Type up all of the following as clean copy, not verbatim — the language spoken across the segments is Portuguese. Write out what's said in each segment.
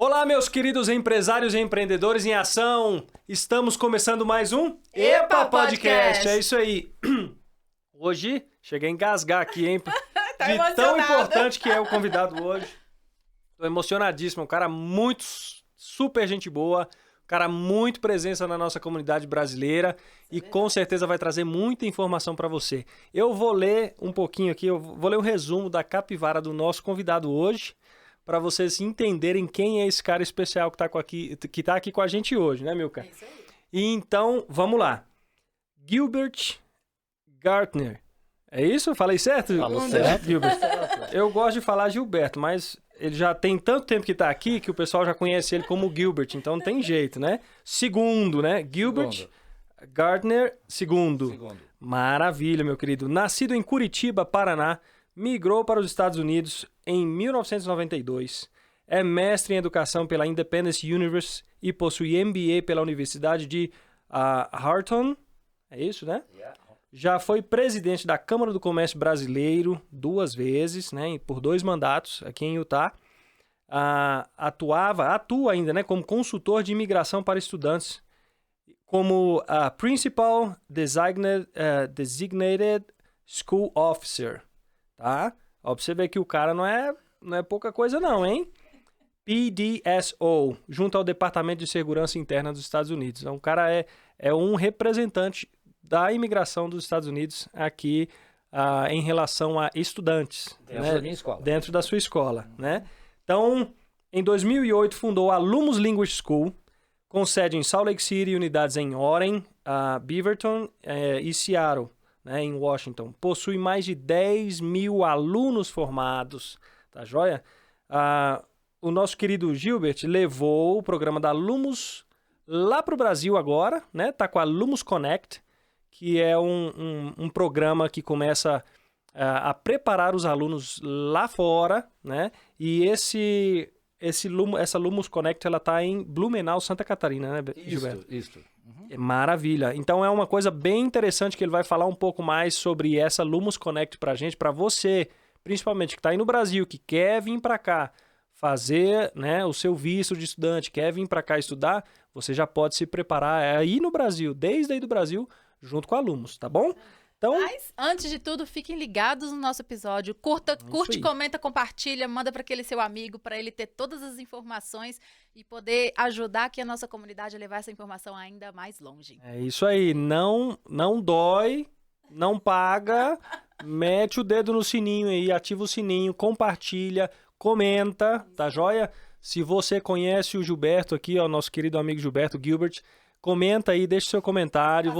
Olá, meus queridos empresários e empreendedores em ação! Estamos começando mais um Epa Podcast! É isso aí. Hoje, cheguei a engasgar aqui, hein? Tá De tão emocionado. importante que é o convidado hoje. Tô emocionadíssimo. Um cara muito super gente boa. Um cara muito presença na nossa comunidade brasileira. E com certeza vai trazer muita informação para você. Eu vou ler um pouquinho aqui, eu vou ler um resumo da capivara do nosso convidado hoje, para vocês entenderem quem é esse cara especial que tá aqui com a gente hoje, né, Milka? É isso aí. E então, vamos lá. Gilbert Gartner. É isso? Falei certo? Falou certo. Gilbert. Eu gosto de falar Gilberto, mas ele já tem tanto tempo que tá aqui que o pessoal já conhece ele como Gilbert, então não tem jeito, né? Segundo, né? Gilbert Gartner II. Maravilha, meu querido. Nascido em Curitiba, Paraná, migrou para os Estados Unidos em 1992. É mestre em educação pela Independence University e possui MBA pela Universidade de Wharton. É isso, né? Já foi presidente da Câmara do Comércio Brasileiro 2 vezes, né? Por 2 mandatos aqui em Utah. Atua ainda, né? Como consultor de imigração para estudantes, como Principal Designated School Officer. Tá? Ó, pra você ver que o cara não é pouca coisa não, hein? PDSO, junto ao Departamento de Segurança Interna dos Estados Unidos. Então, o cara é um representante da imigração dos Estados Unidos aqui em relação a estudantes. Dentro da minha escola. Dentro da sua escola, né? Então, em 2008, fundou a Lumos Linguist School, com sede em Salt Lake City, unidades em Orem, Beaverton e Seattle, né, em Washington. Possui mais de 10 mil alunos formados, tá joia? O nosso querido Gilbert levou o programa da Lumos lá para o Brasil agora, né? Tá com a Lumos Connect, que é um programa que começa a preparar os alunos lá fora, né? E essa Lumos Connect, ela tá em Blumenau, Santa Catarina, né, Gilberto? Isso. Maravilha. Então é uma coisa bem interessante que ele vai falar um pouco mais sobre essa Lumos Connect pra gente, pra você, principalmente que tá aí no Brasil, que quer vir pra cá fazer, né, o seu visto de estudante, quer vir pra cá estudar, você já pode se preparar aí no Brasil, desde aí do Brasil, junto com a Lumos, tá bom? Então, Mas, antes de tudo, fiquem ligados no nosso episódio. Curte, aí. comenta, compartilha, manda para aquele seu amigo, para ele ter todas as informações e poder ajudar aqui a nossa comunidade a levar essa informação ainda mais longe. é isso aí, não dói, não paga, mete o dedo no sininho aí, ativa o sininho, compartilha, comenta, tá joia? Se você conhece o Gilberto aqui, ó, nosso querido amigo Gilberto Gilbert, comenta aí, deixa seu comentário,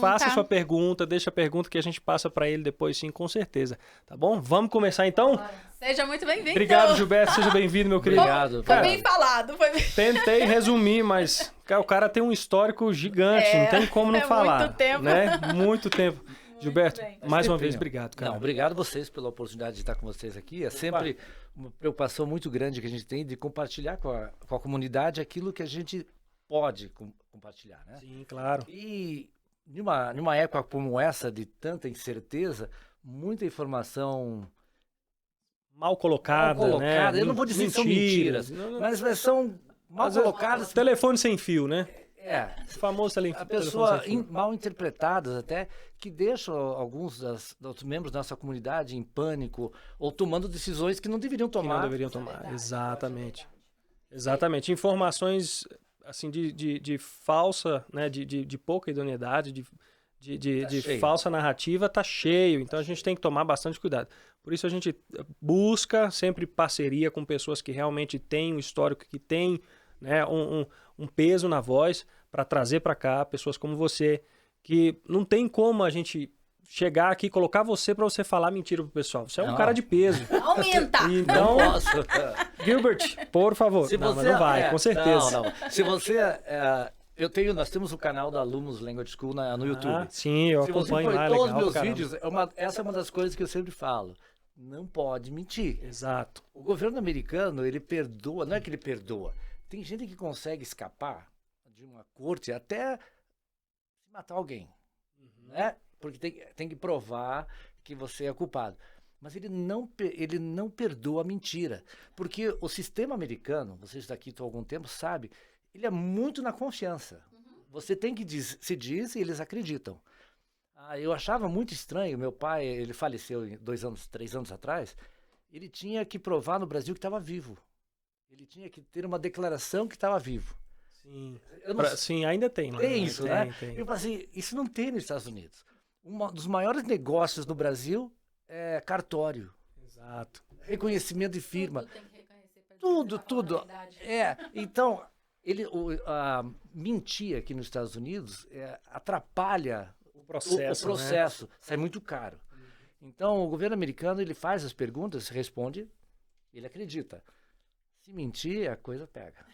faça sua pergunta, deixa a pergunta que a gente passa pra ele depois sim, com certeza, tá bom? Vamos começar então? Seja muito bem-vindo. Obrigado, Gilberto, seja bem-vindo, meu querido. Obrigado. Foi bem falado. Tentei resumir, mas o cara tem um histórico gigante, não tem como não falar. Muito tempo. Né? Muito tempo. Gilberto, bem. mais uma vez, obrigado, cara. Não, obrigado vocês pela oportunidade de estar com vocês aqui. É sempre uma preocupação muito grande que a gente tem de compartilhar com a comunidade aquilo que a gente pode compartilhar, né? Sim, claro. E numa época como essa, de tanta incerteza, muita informação Mal colocada, né? eu não vou dizer que são mentiras, mas são mal colocadas. Telefone sem fio, né? O famoso a pessoa mal interpretadas até, que deixam alguns dos membros da nossa comunidade em pânico ou tomando decisões que não deveriam tomar. Que não deveriam tomar, exatamente. Exatamente. Informações assim de falsa, né? De pouca idoneidade, de falsa narrativa, tá cheio. Então a gente tem que tomar bastante cuidado. Por isso a gente busca sempre parceria com pessoas que realmente têm um histórico, que têm, né, um peso na voz, para trazer para cá pessoas como você, que não tem como a gente chegar aqui e colocar você para você falar mentira pro pessoal. Você é um cara de peso. Aumenta! Então, Não posso. Gilbert, por favor. Mas não vai, com certeza. Não. Se você... nós temos o canal da Lumos Language School no YouTube. Sim, eu Se você acompanho for lá, todos legal, os meus caramba. vídeos, essa é uma das coisas que eu sempre falo. Não pode mentir. Exato. O governo americano, ele perdoa, não é que ele perdoa. Tem gente que consegue escapar de uma corte até matar alguém, né? Porque tem que provar que você é culpado. mas ele não perdoa a mentira. Porque o sistema americano, vocês daqui há algum tempo sabem, ele é muito na confiança. Você tem que se diz e eles acreditam. Eu achava muito estranho, meu pai, ele faleceu 3 anos atrás, ele tinha que provar no Brasil que estava vivo. Ele tinha que ter uma declaração que estava vivo. Sim, sim, ainda tem. Tem isso, né? Tem. Eu falei assim, isso não tem nos Estados Unidos. Um dos maiores negócios no Brasil é cartório. Exato. Reconhecimento de firma. Tudo tem que reconhecer pra Tudo. falar a verdade. Então, a mentir aqui nos Estados Unidos atrapalha o processo. Sai muito caro. Então, o governo americano, ele faz as perguntas, responde, ele acredita. Se mentir, a coisa pega.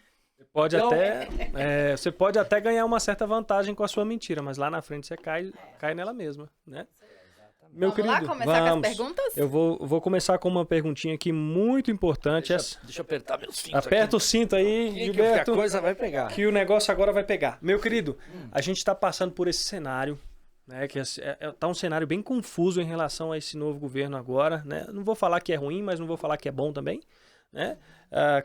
Você pode até ganhar uma certa vantagem com a sua mentira, mas lá na frente você cai nela mesma, né? Meu Vamos querido, lá começar com as perguntas? Eu vou começar com uma perguntinha aqui muito importante. Deixa eu apertar meu cinto. Aperta o cinto aí, Gilberto, que a coisa vai pegar. que o negócio agora vai pegar. Meu querido, a gente está passando por esse cenário, né? Que tá um cenário bem confuso em relação a esse novo governo agora, né? Não vou falar que é ruim, mas não vou falar que é bom também, né?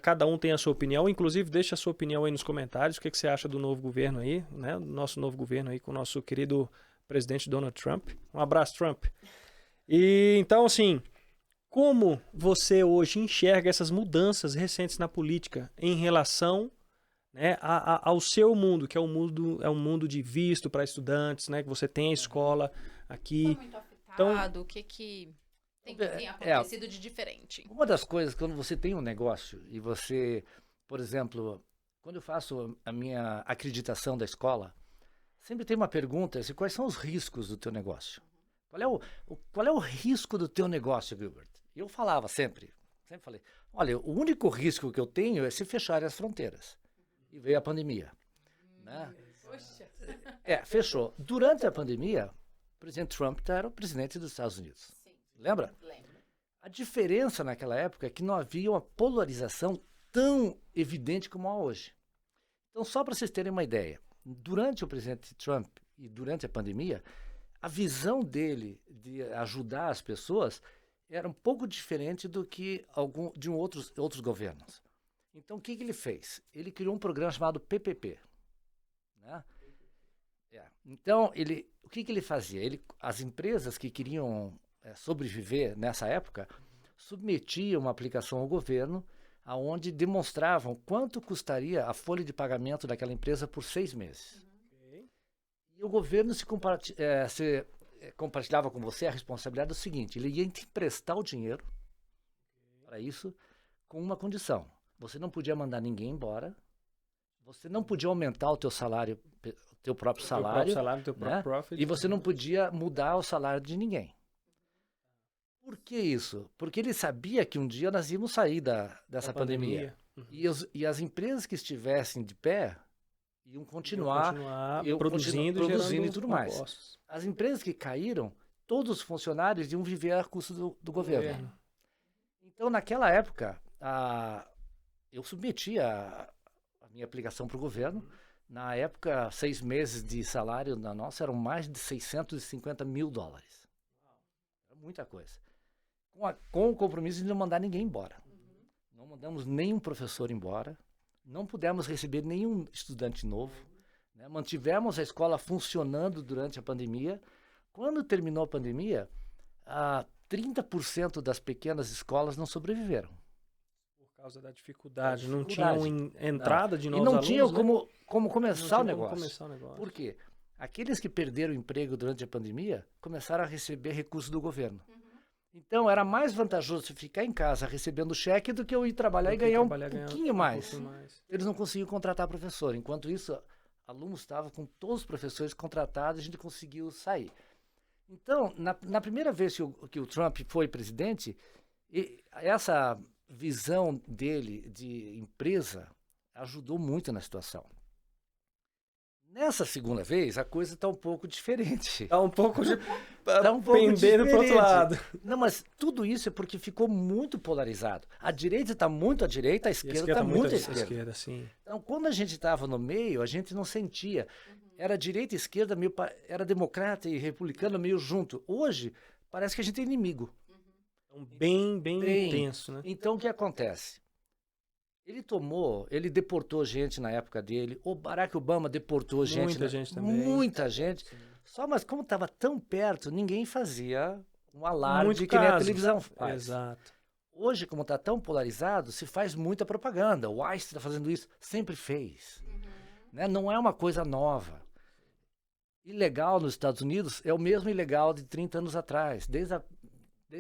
Cada um tem a sua opinião, inclusive deixa a sua opinião aí nos comentários, o que você acha do novo governo aí, né? Do nosso novo governo aí com o nosso querido presidente Donald Trump. Um abraço, Trump. E então, assim, como você hoje enxerga essas mudanças recentes na política em relação, né, ao seu mundo, que é um mundo de visto para estudantes, né? Que você tem a escola aqui. Foi muito afetado, o que tem acontecido de diferente? Uma das coisas, quando você tem um negócio e você, por exemplo, quando eu faço a minha acreditação da escola, sempre tem uma pergunta, assim, quais são os riscos do teu negócio? Qual é o risco do teu negócio, Gilbert? E eu falava sempre falei, olha, o único risco que eu tenho é se fecharem as fronteiras. E veio a pandemia. Né? Poxa. Fechou. Durante a pandemia, o presidente Trump era o presidente dos Estados Unidos. Sim. Lembra? Lembro. A diferença naquela época é que não havia uma polarização tão evidente como há hoje. Então, só para vocês terem uma ideia, durante o presidente Trump e durante a pandemia, a visão dele de ajudar as pessoas era um pouco diferente do que de outros governos. Então, o que ele fez? Ele criou um programa chamado PPP. Né? Então, o que ele fazia? As empresas que queriam sobreviver nessa época submetiam uma aplicação ao governo onde demonstravam quanto custaria a folha de pagamento daquela empresa por 6 meses. E o governo compartilhava com você a responsabilidade do seguinte, ele ia te emprestar o dinheiro para isso com uma condição. Você não podia mandar ninguém embora, você não podia aumentar o teu salário, teu próprio salário, teu próprio profit, e você não podia mudar o salário de ninguém. Por que isso? Porque ele sabia que um dia nós íamos sair dessa pandemia. Uhum. E as empresas que estivessem de pé iam continuar produzindo e tudo mais. Impostos. As empresas que caíram, todos os funcionários iam viver a custo do governo. Então, naquela época, eu submeti a minha aplicação para o governo. Na época, 6 meses de salário na nossa eram mais de $650 mil. Era muita coisa. Com o compromisso de não mandar ninguém embora. Não mandamos nenhum professor embora. Não pudemos receber nenhum estudante novo. Né? Mantivemos a escola funcionando durante a pandemia. Quando terminou a pandemia, 30% das pequenas escolas não sobreviveram. Por causa da dificuldade. Não tinham entrada de novos alunos. E não tinham né? como começar o negócio. Começar o negócio. Por quê? Aqueles que perderam o emprego durante a pandemia começaram a receber recursos do governo. Então, era mais vantajoso ficar em casa recebendo cheque do que eu ir trabalhar e ganhar um pouquinho mais. Eles não conseguiam contratar professor. Enquanto isso, alunos estavam com todos os professores contratados e a gente conseguiu sair. Então, na primeira vez que o Trump foi presidente, essa visão dele de empresa ajudou muito na situação. Nessa segunda vez, a coisa está um pouco diferente. Está um pouco pendendo para o outro lado. Não, mas tudo isso é porque ficou muito polarizado. A direita está muito à direita, a esquerda está muito à esquerda. Sim. Então, quando a gente estava no meio, a gente não sentia. Era direita e esquerda, era democrata e republicano meio junto. Hoje, parece que a gente é inimigo. Então, bem intenso, né? Então, o que acontece? Ele deportou gente na época dele, o Barack Obama deportou gente. Muita gente também. Muita gente. Sim. Só, mas como estava tão perto, ninguém fazia um alarde Muito que nem a caso. televisão faz. Exato. Hoje, como está tão polarizado, se faz muita propaganda. O Einstein está fazendo isso, sempre fez. Né? Não é uma coisa nova. Ilegal nos Estados Unidos é o mesmo ilegal de 30 anos atrás. Desde a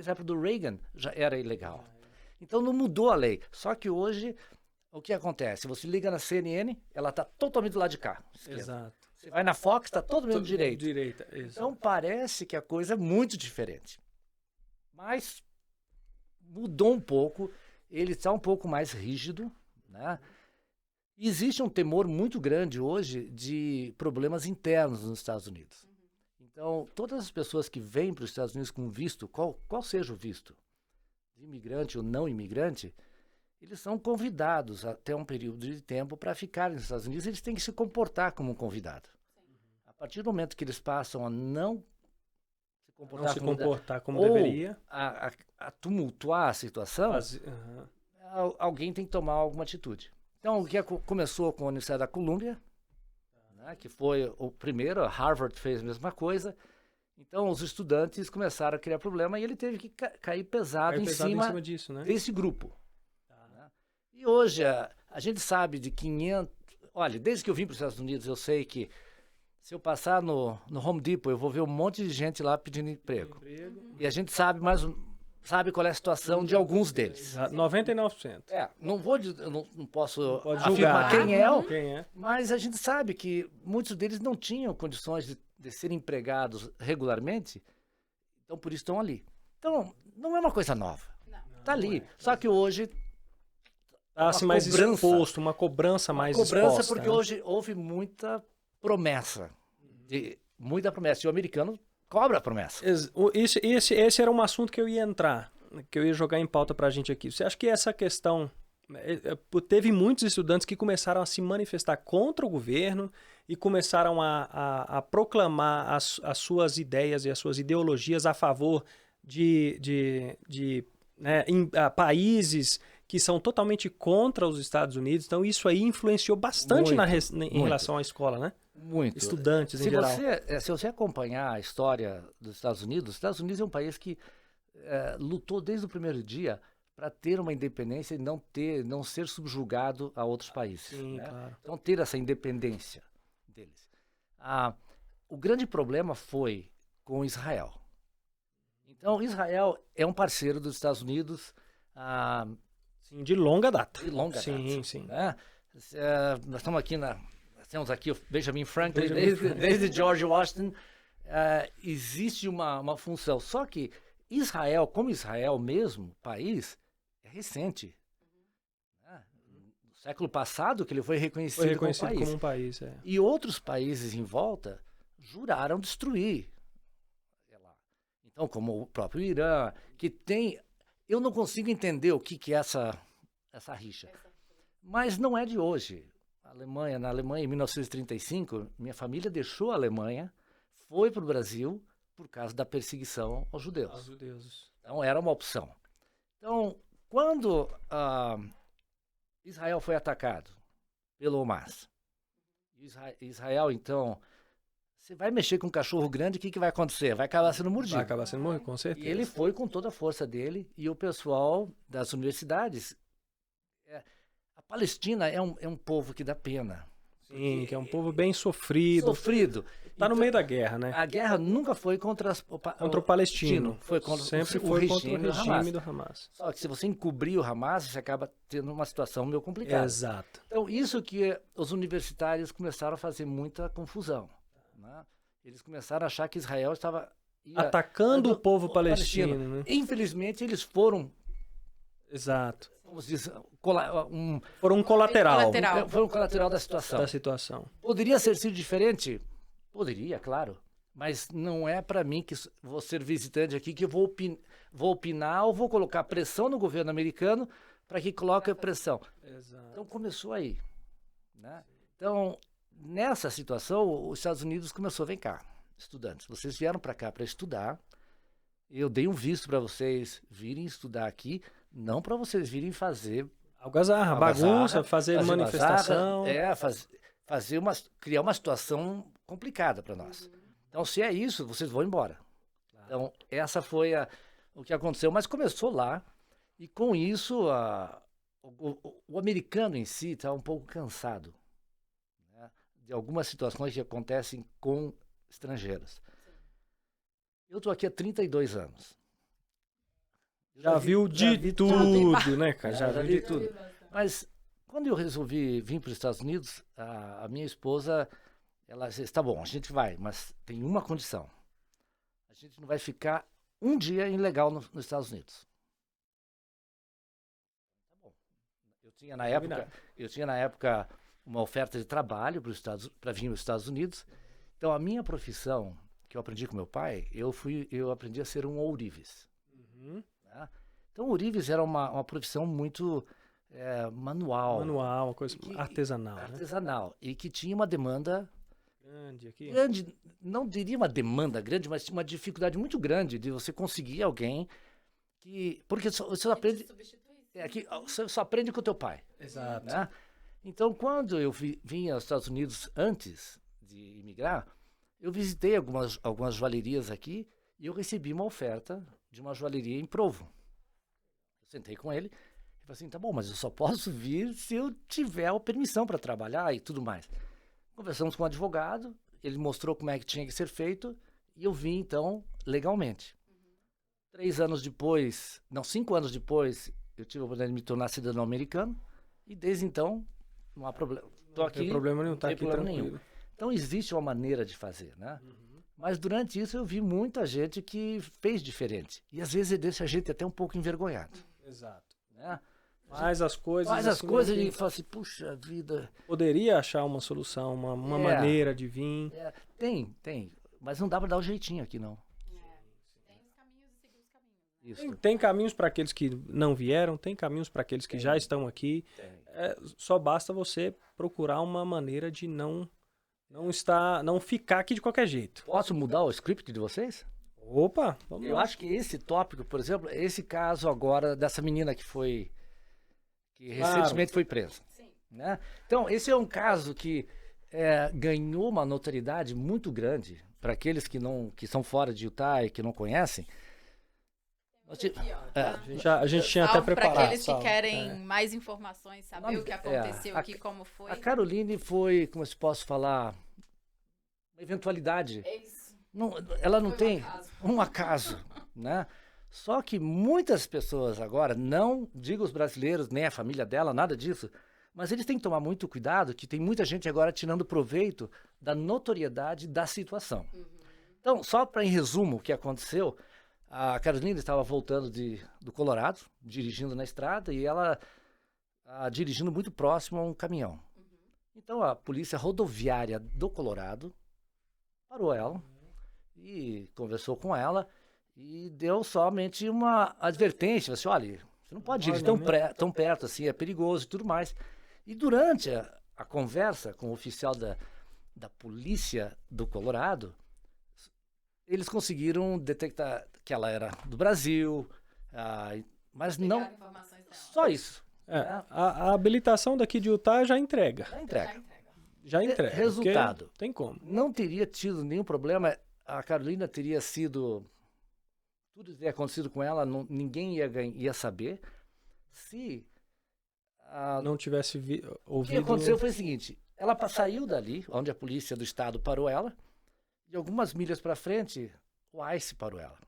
época do Reagan já era ilegal. Então não mudou a lei. Só que hoje, o que acontece? Você liga na CNN, ela está totalmente do lado de cá. Esquerda. Exato. Você vai na Fox, está totalmente do direito. Direita, exato. Então parece que a coisa é muito diferente. Mas mudou um pouco, ele está um pouco mais rígido, né? Existe um temor muito grande hoje de problemas internos nos Estados Unidos. Então, todas as pessoas que vêm para os Estados Unidos com visto, qual seja o visto, de imigrante ou não imigrante, eles são convidados até um período de tempo para ficarem nos Estados Unidos, eles têm que se comportar como um convidado. A partir do momento que eles passam a não se comportar como deveria, a tumultuar a situação, alguém tem que tomar alguma atitude. Então, o que começou com a Universidade da Colômbia, né, que foi o primeiro, a Harvard fez a mesma coisa. Então, os estudantes começaram a criar problema e ele teve que cair pesado em cima disso, né? desse grupo. Né? E hoje, a gente sabe de 500... Olha, desde que eu vim para os Estados Unidos, eu sei que se eu passar no Home Depot, eu vou ver um monte de gente lá pedindo emprego. E a gente sabe qual é a situação de alguns deles. 99%. Não posso pode afirmar julgar quem é, mas a gente sabe que muitos deles não tinham condições de serem empregados regularmente, então por isso estão ali. Então, não é uma coisa nova. Está ali. Só que hoje Está-se mais exposto, uma cobrança mais exposta. Porque hoje houve muita promessa. Muita promessa. E o americano cobra a promessa. Esse era um assunto que eu ia entrar, que eu ia jogar em pauta pra gente aqui. Você acha que essa questão... Teve muitos estudantes que começaram a se manifestar contra o governo e começaram a proclamar as suas ideias e as suas ideologias a favor de países que são totalmente contra os Estados Unidos. Então isso aí influenciou bastante em relação à escola, né? Muito. Estudantes em geral. Se você acompanhar a história dos Estados Unidos é um país que lutou desde o primeiro dia para ter uma independência e não ser subjugado a outros países. Sim, né? claro. Então ter essa independência deles. O grande problema foi com Israel. Então Israel é um parceiro dos Estados Unidos sim, de longa data. De longa data. Sim. Né? Nós estamos aqui temos aqui o Benjamin Franklin, desde George Washington, existe uma função. Só que Israel, como Israel mesmo, país, é recente. No século passado que ele foi reconhecido como um país. E outros países em volta juraram destruir. Então, como o próprio Irã, que tem... Eu não consigo entender o que é essa rixa. Mas não é de hoje. Na Alemanha, em 1935, minha família deixou a Alemanha, foi para o Brasil por causa da perseguição aos judeus. Então, era uma opção. Então, quando Israel foi atacado pelo Hamas, Israel, então, você vai mexer com um cachorro grande, o que vai acontecer? Vai acabar sendo mordido. Vai acabar sendo mordido, com certeza. E ele foi com toda a força dele, e o pessoal das universidades... A Palestina é um povo que dá pena. Sim, que é um povo bem sofrido. Está no meio da guerra, né? A guerra nunca foi contra o palestino. Sempre foi contra o regime do Hamas. Só que se você encobrir o Hamas, você acaba tendo uma situação meio complicada. Exato. Então, isso que os universitários começaram a fazer muita confusão. Né? Eles começaram a achar que Israel estava... atacando o povo palestino. Né? Infelizmente, eles foram... Exato. Foram um colateral. Foi um colateral da situação. Poderia ser sido diferente? Poderia, claro. Mas não é para mim que vou ser visitante aqui que eu vou opinar ou vou colocar pressão no governo americano para que coloque pressão. Exato. Então começou aí. Né? Então, nessa situação, os Estados Unidos começou, vem cá, estudantes, vocês vieram para cá para estudar, eu dei um visto para vocês virem estudar aqui, não para vocês virem fazer Algazarra, bagunça, fazer manifestação. Criar uma situação complicada para nós. Então, se é isso, vocês vão embora. Claro. Então, essa foi o que aconteceu. Mas começou lá, e com isso, o americano em si está um pouco cansado, né, de algumas situações que acontecem com estrangeiros. Eu estou aqui há 32 anos. Já viu de tudo, né, cara? Já viu de tudo. Mas quando eu resolvi vir para os Estados Unidos, a minha esposa, ela disse, tá bom, a gente vai, mas tem uma condição. A gente não vai ficar um dia ilegal nos Estados Unidos. Tá bom. Eu tinha na época uma oferta de trabalho para vir para os Estados Unidos. Então a minha profissão, que eu aprendi com meu pai, eu aprendi a ser um ourives. Uhum. Né? Então o ourives era uma profissão muito manual, uma coisa artesanal. Artesanal, né? E que tinha uma demanda grande, não diria uma demanda grande, mas tinha uma dificuldade muito grande de você conseguir alguém porque você aprende, você só aprende com o teu pai. Exato. Né? Então, quando eu vim aos Estados Unidos antes de imigrar, eu visitei algumas joalherias aqui e eu recebi uma oferta de uma joalheria em Provo. Eu sentei com ele e falei assim, tá bom, mas eu só posso vir se eu tiver a permissão para trabalhar e tudo mais. Conversamos com o advogado, ele mostrou como é que tinha que ser feito e eu vim, então, legalmente. 5 anos depois, eu tive a oportunidade de me tornar cidadão americano e desde então, não há problema. Não tem problema nenhum, tá aqui tranquilo. Então, existe uma maneira de fazer, né? Mas durante isso eu vi muita gente que fez diferente. E às vezes deixa a gente até um pouco envergonhado. Exato. Né? Faz as coisas e fala assim, puxa vida. Poderia achar uma solução, uma maneira de vir. Tem. Mas não dá para dar o jeitinho aqui, não. Tem os caminhos e seguir os caminhos. Isso. Tem caminhos para aqueles que não vieram, tem caminhos para aqueles que já estão aqui. Só basta você procurar uma maneira de não ficar aqui de qualquer jeito. Posso mudar o script de vocês? Opa, vamos Eu lá. acho que esse tópico, por exemplo, esse caso agora dessa menina que recentemente foi presa. Sim. Né? Então, esse é um caso que ganhou uma notoriedade muito grande para aqueles que são fora de Utah e que não conhecem. A gente tinha até preparado. Para aqueles que querem mais informações, saber o que aconteceu aqui, como foi. A Caroline foi, como se posso falar, uma eventualidade. É isso. Ela não tem um acaso, né? Só que muitas pessoas agora, não digo os brasileiros, nem a família dela, nada disso, mas eles têm que tomar muito cuidado, que tem muita gente agora tirando proveito da notoriedade da situação. Então, só para em resumo o que aconteceu, a Carolina estava voltando do Colorado, dirigindo na estrada, e ela dirigindo muito próximo a um caminhão. Então, a polícia rodoviária do Colorado parou ela e conversou com ela e deu somente uma advertência, assim, olha, você não pode dirigir tão perto assim, é perigoso e tudo mais. E durante a conversa com o oficial da polícia do Colorado, eles conseguiram detectar que ela era do Brasil, mas não só isso. A habilitação daqui de Utah já entrega. Já entrega. Resultado. Tem como. Não teria tido nenhum problema. A Carolina teria sido... Tudo teria acontecido com ela, ninguém ia saber. Se... não tivesse ouvido... O que aconteceu foi o seguinte. Ela saiu dali, onde a polícia do estado parou ela, e algumas milhas para frente, o ICE parou ela.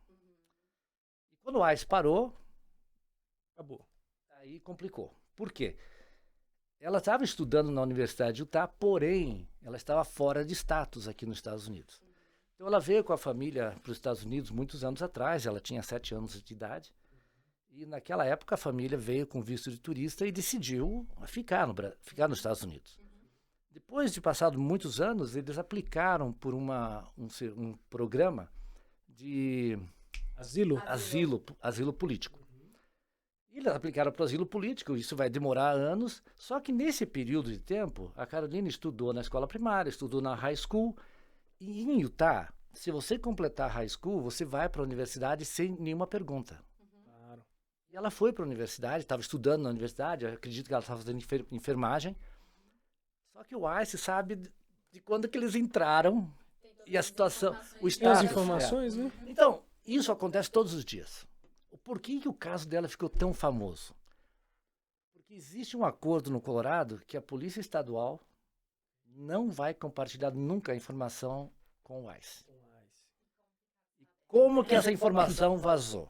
E quando o ICE parou... Acabou. Aí complicou. Por quê? Ela estava estudando na Universidade de Utah, porém, ela estava fora de status aqui nos Estados Unidos. Então, ela veio com a família para os Estados Unidos muitos anos atrás, ela tinha 7 anos de idade, e naquela época a família veio com visto de turista e decidiu ficar nos Estados Unidos. Depois de passado muitos anos, eles aplicaram por um programa de asilo político. Eles aplicaram para o asilo político, isso vai demorar anos, só que nesse período de tempo, a Carolina estudou na escola primária, estudou na high school, e em Utah se você completar high school, você vai para a universidade sem nenhuma pergunta. Claro. E ela foi para a universidade, estava estudando na universidade, eu acredito que ela estava fazendo enfermagem. Só que o ICE sabe de quando que eles entraram e a situação, o Tem as status. informações, né? Então, isso acontece todos os dias. Por que que o caso dela ficou tão famoso? Porque existe um acordo no Colorado que a Polícia Estadual não vai compartilhar nunca a informação com o ICE. E como que essa informação vazou?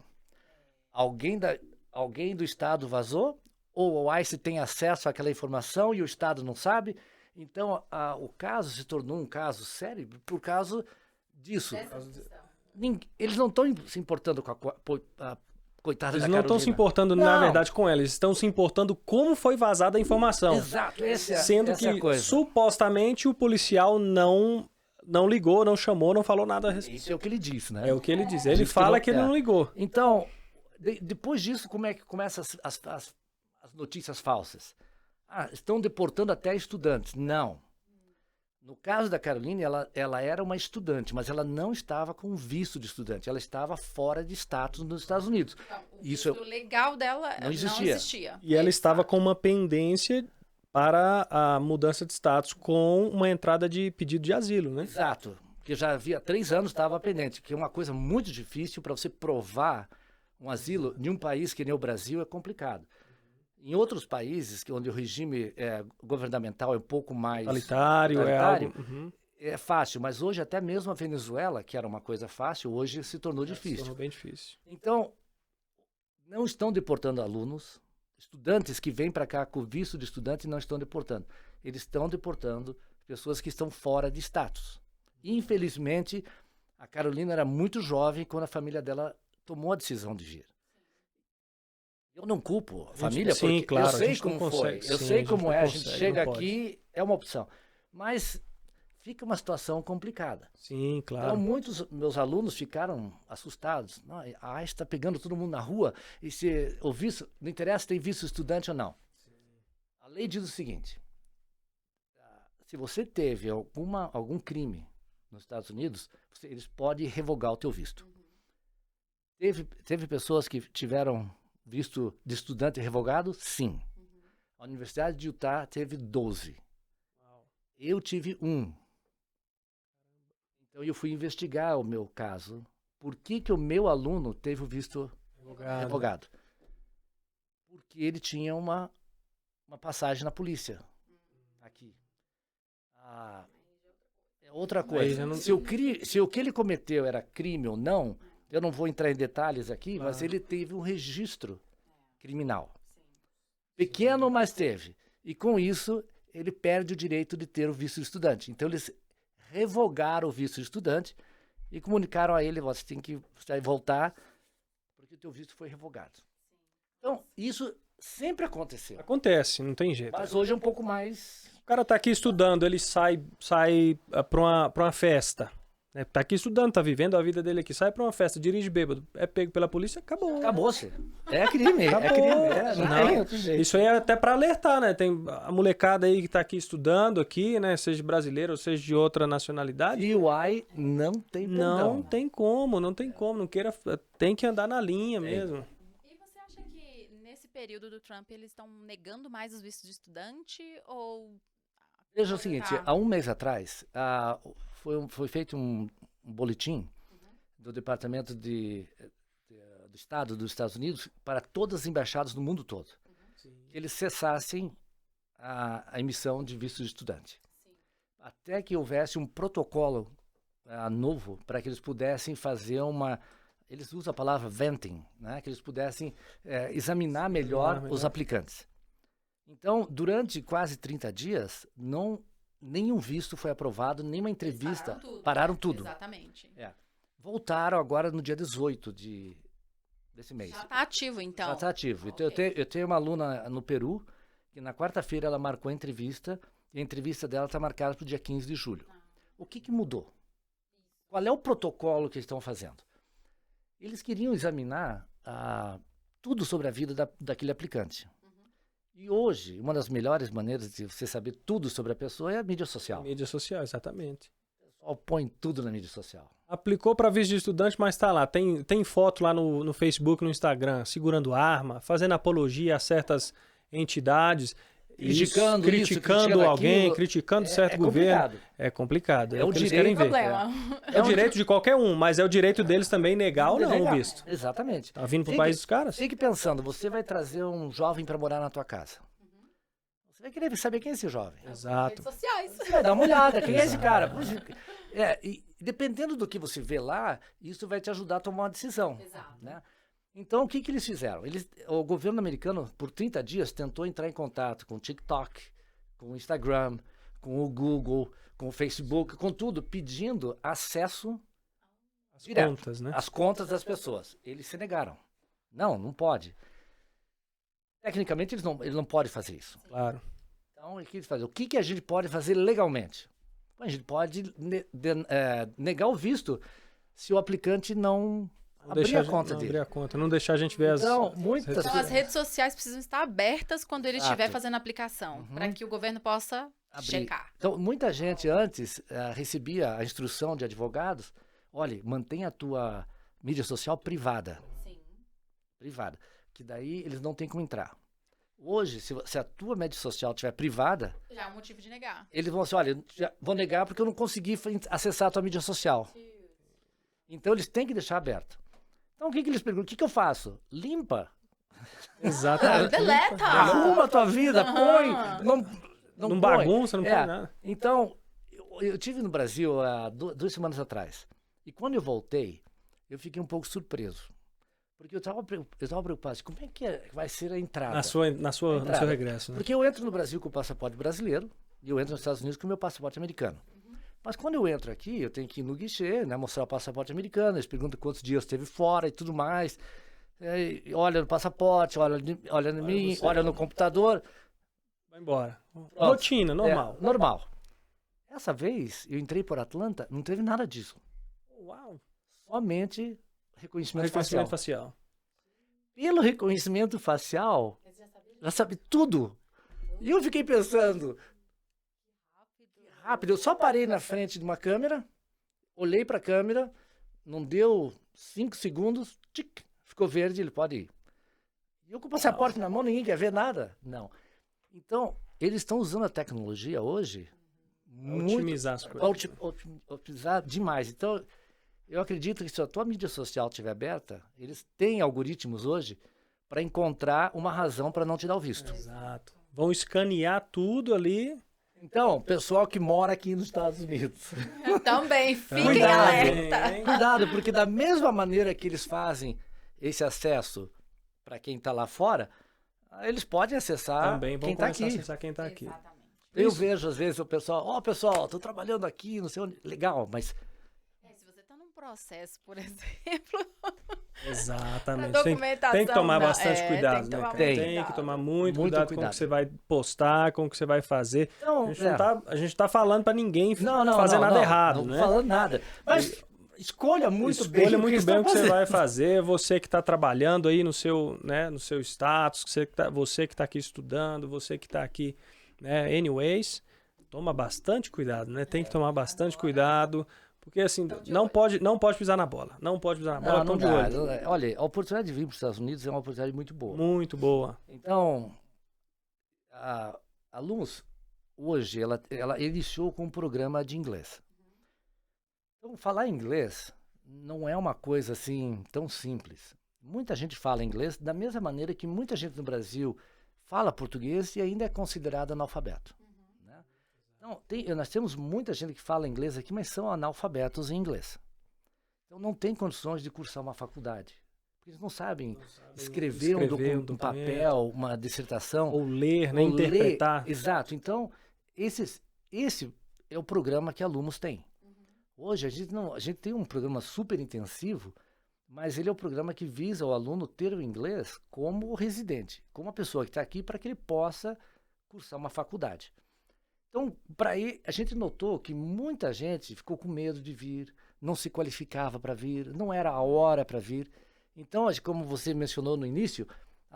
Alguém do Estado vazou? Ou o ICE tem acesso àquela informação e o Estado não sabe? Então, o caso se tornou um caso sério por causa disso. Eles não estão se importando com a coitada Eles da não estão Carolina. se importando, na verdade, com ela. Eles estão se importando como foi vazada a informação. Exato, Sendo essa é a que, coisa. supostamente, o policial não ligou, não chamou, não falou nada a respeito. Isso é o que ele disse, né? É o que ele diz. Ele Diz que fala não- que ele é. não ligou. Então, depois disso, como é que começam as notícias falsas? Estão deportando até estudantes. Não. No caso da Caroline, ela era uma estudante, mas ela não estava com visto de estudante. Ela estava fora de status nos Estados Unidos. Então, o Isso visto legal dela não existia. E ela estava com uma pendência para a mudança de status com uma entrada de pedido de asilo, né? Exato. Porque já havia 3 anos estava pendente, que é uma coisa muito difícil para você provar um asilo em um país que nem o Brasil é complicado. Em outros países, onde o regime governamental é um pouco mais Totalitário, é totalitário, algo... Uhum. é fácil, mas hoje até mesmo a Venezuela, que era uma coisa fácil, hoje se tornou Se difícil. tornou bem difícil. Então, não estão deportando alunos, estudantes que vêm para cá com visto de estudante não estão deportando. Eles estão deportando pessoas que estão fora de status. Infelizmente, a Carolina era muito jovem quando a família dela tomou a decisão de vir. Eu não culpo a família, sim, porque claro, eu a sei gente não como foi. consegue, Eu sim, a sei gente como não é, a gente consegue, chega não pode. aqui, é uma opção. Mas fica uma situação complicada. Sim, Então, claro. muitos meus alunos ficaram assustados. Não, a ICE está pegando todo mundo na rua e se o visto, não interessa se tem visto estudante ou não. A lei diz o seguinte: se você teve algum crime nos Estados Unidos, eles podem revogar o teu visto. Teve pessoas que tiveram visto de estudante revogado? Sim. A Universidade de Utah teve 12. Eu tive 1. Então eu fui investigar o meu caso. Por que o meu aluno teve o visto revogado? Porque ele tinha uma passagem na polícia. Aqui. É outra Aí coisa. já não- Se o que ele cometeu era crime ou não, eu não vou entrar em detalhes aqui, mas Claro. ele teve um registro criminal. Pequeno, mas teve. E com isso, ele perde o direito de ter o visto de estudante. Então, eles revogaram o visto de estudante e comunicaram a ele: você tem que voltar porque o teu visto foi revogado. Então, isso sempre aconteceu. Acontece, não tem jeito. Mas hoje é um pouco mais... O cara tá aqui estudando, ele sai pra uma festa. Né? Tá aqui estudando, tá vivendo a vida dele aqui. Sai pra uma festa, dirige bêbado, é pego pela polícia, acabou. Acabou-se. É crime, Acabou. é crime. Não Não. tem outro jeito. Isso aí é até pra alertar, né? Tem a molecada aí que tá aqui estudando aqui, né? Seja brasileiro ou seja de outra nacionalidade. DUI não tem perdão. Não tem como, não tem como. Não queira, tem que andar na linha mesmo. E você acha que nesse período do Trump eles estão negando mais os vistos de estudante ou... Veja o seguinte, Tá. há um mês atrás, foi feito um boletim do Departamento do Estado dos Estados Unidos para todas as embaixadas do mundo todo. Que eles cessassem a emissão de visto de estudante. Até que houvesse um protocolo novo para que eles pudessem fazer eles usam a palavra venting, né? Que eles pudessem examinar melhor os aplicantes. Então, durante quase 30 dias, nenhum visto foi aprovado, nenhuma entrevista. Pararam tudo. Exatamente. Voltaram agora no dia 18 desse mês. Já tá ativo, então. Já está ativo. Então, Ok. eu tenho uma aluna no Peru, que na quarta-feira ela marcou a entrevista, e a entrevista dela está marcada para o dia 15 de julho. O que mudou? Qual é o protocolo que eles estão fazendo? Eles queriam examinar tudo sobre a vida daquele aplicante. E hoje, uma das melhores maneiras de você saber tudo sobre a pessoa é a mídia social. Mídia social, exatamente. O pessoal põe tudo na mídia social. Aplicou para visto de estudante, mas tá lá. Tem foto lá no Facebook, no Instagram, segurando arma, fazendo apologia a certas entidades. Criticando alguém, aquilo. criticando certo governo. Complicado. É complicado. É É o o que eles direito- querem ver. Problema. É o direito de qualquer um, mas é o direito deles também negar ou não o Legal. visto. Exatamente. Tá vindo pro Fique- país dos caras? Fique pensando, você vai trazer um jovem para morar na tua casa. Você vai querer saber quem é esse jovem. Exato. Redes sociais. Você vai dar uma olhada, quem é esse cara? E dependendo do que você vê lá, isso vai te ajudar a tomar uma decisão. Exato. Né? Então, o que eles fizeram? O governo americano, por 30 dias, tentou entrar em contato com o TikTok, com o Instagram, com o Google, com o Facebook, com tudo, pedindo acesso As direto contas, né? às contas das pessoas. Eles se negaram. Não pode. Tecnicamente, ele não pode fazer isso. Claro. Então, o que eles fazem? O que a gente pode fazer legalmente? A gente pode negar o visto se o aplicante não abrir a conta dele. Abrir a conta, não deixar a gente ver Então, as muitas- Então, as redes sociais precisam estar abertas quando ele Exato. estiver fazendo a aplicação, para que o governo possa Abrir. checar. Então, muita gente antes recebia a instrução de advogados, olha, mantenha a tua mídia social privada. Sim. Privada. Que daí eles não têm como entrar. Hoje, se a tua mídia social estiver privada, Já é um motivo de negar. eles vão assim, olha, vou negar porque eu não consegui acessar a tua mídia social. Então, eles têm que deixar aberto. Então, o que eles perguntam? O que eu faço? Limpa. Exatamente. Deleta! Arruma a tua vida, põe. Não Não põe. bagunça, não põe nada. Então, eu tive no Brasil há 2 semanas atrás. E quando eu voltei, eu fiquei um pouco surpreso. Porque eu estava preocupado, assim, como é que vai ser a entrada? No seu regresso, né? Porque eu entro no Brasil com o passaporte brasileiro e eu entro nos Estados Unidos com o meu passaporte americano. Mas quando eu entro aqui, eu tenho que ir no guichê, né, mostrar o passaporte americano, eles perguntam quantos dias esteve fora e tudo mais. Olha no passaporte, olha em mim, olha no computador. Vai embora. Rotina, normal. Normal. Essa vez, eu entrei por Atlanta, não teve nada disso. Uau. Somente reconhecimento Reconhecimento facial. facial. Pelo reconhecimento facial, já sabe tudo. E eu fiquei pensando, rápido, eu só parei na frente de uma câmera, olhei para a câmera, não deu 5 segundos, tic, ficou verde, ele pode ir. E eu com o passaporte na mão, ninguém quer ver nada? Não. Então, eles estão usando a tecnologia hoje muito Otimizar as para coisas. otimizar demais. Então, eu acredito que se a tua mídia social estiver aberta, eles têm algoritmos hoje para encontrar uma razão para não te dar o visto. Exato. Vão escanear tudo ali. Então, pessoal que mora aqui nos Estados Unidos, Também, fiquem Cuidado, alerta. hein? cuidado, porque da mesma maneira que eles fazem esse acesso para quem está lá fora, eles podem acessar Também vão quem está começar a aqui. acessar quem está aqui. Exatamente. Eu vejo às vezes o pessoal, pessoal, estou trabalhando aqui, não sei onde. Legal, mas Se você está num processo, por exemplo, Exatamente. pra Tem documentação, que tomar não, bastante cuidado, tem que né, tomar cara? muito Tem que cuidado. tomar muito Muito cuidado com o cuidado. que você vai postar, com o que você vai fazer. então, A gente tá falando para ninguém não, fazer nada errado, não né? falando nada. Mas escolha muito bem. Escolha muito bem o que você vai fazendo. fazer. Você que está trabalhando aí no seu status, você que tá aqui estudando, você que está aqui, né? Anyways, toma bastante cuidado, né? Tem que tomar bastante cuidado, porque assim, não pode pisar na bola. Não pode pisar na bola, Não tão de dá. olho. Olha, a oportunidade de vir para os Estados Unidos é uma oportunidade muito boa. Muito boa. Então, a Lumos, hoje, ela iniciou com um programa de inglês. Então, falar inglês não é uma coisa assim tão simples. Muita gente fala inglês da mesma maneira que muita gente no Brasil fala português e ainda é considerado analfabeto. Né? Então, nós temos muita gente que fala inglês aqui, mas são analfabetos em inglês. Então, não tem condições de cursar uma faculdade. Porque eles não sabem escrever um documento, papel, uma dissertação. Ou ler, né? ou ler. Interpretar. Exato. Então, esse é o programa que a Lumos tem. Hoje, a gente tem um programa super intensivo, mas ele é o programa que visa o aluno ter o inglês como residente, como uma pessoa que está aqui para que ele possa cursar uma faculdade. Então, a gente notou que muita gente ficou com medo de vir, não se qualificava para vir, não era a hora para vir. Então, como você mencionou no início,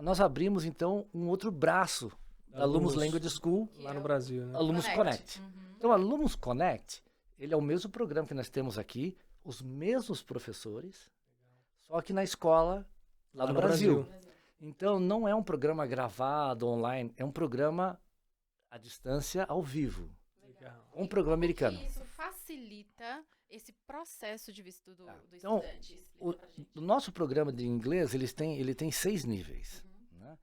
nós abrimos, então, um outro braço da Lumos Language School, Lá no Brasil, né? a Lumos Connect. Então, a Lumos Connect, ele é o mesmo programa que nós temos aqui, os mesmos professores, só que na escola lá no Brasil. Então, não é um programa gravado online, é um programa à distância, ao vivo. Um programa americano. E isso facilita esse processo de visto do Então, estudante. o nosso programa de inglês, ele tem 6 níveis. Né?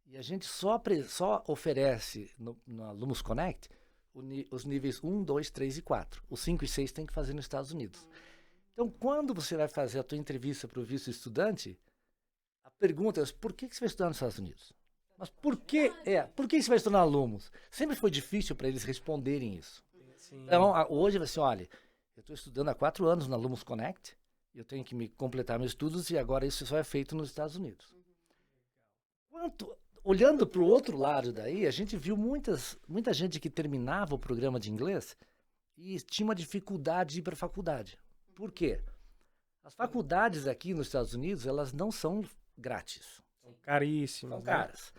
E a gente só oferece na Lumos Connect os níveis 1, 2, 3 e 4. Os 5 e 6 tem que fazer nos Estados Unidos. Então, quando você vai fazer a tua entrevista para o visto estudante, a pergunta é, por que você vai estudar nos Estados Unidos? Mas por que você vai estudar na Lumos? Sempre foi difícil para eles responderem isso. Sim. Então, hoje, assim, olha, eu estou estudando há 4 anos na Lumos Connect, eu tenho que me completar meus estudos e agora isso só é feito nos Estados Unidos. Olhando para o outro lado daí, a gente viu muita gente que terminava o programa de inglês e tinha uma dificuldade de ir para a faculdade. Por quê? As faculdades aqui nos Estados Unidos, elas não são grátis. São caríssimas. São caras.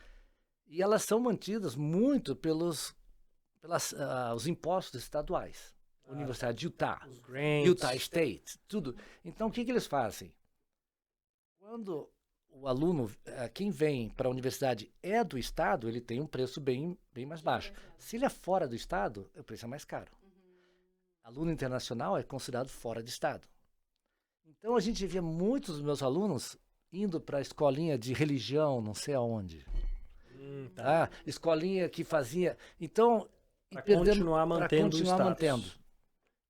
E elas são mantidas muito pelos impostos estaduais. Universidade de Utah, Utah State, tudo. Então, o que eles fazem? Quando o aluno, quem vem para a universidade é do estado, ele tem um preço bem mais baixo. Se ele é fora do estado, o preço é mais caro. Aluno internacional é considerado fora de estado. Então, a gente via muitos dos meus alunos indo para a escolinha de religião, não sei aonde. Tá? Escolinha que fazia... Então, para continuar mantendo o status.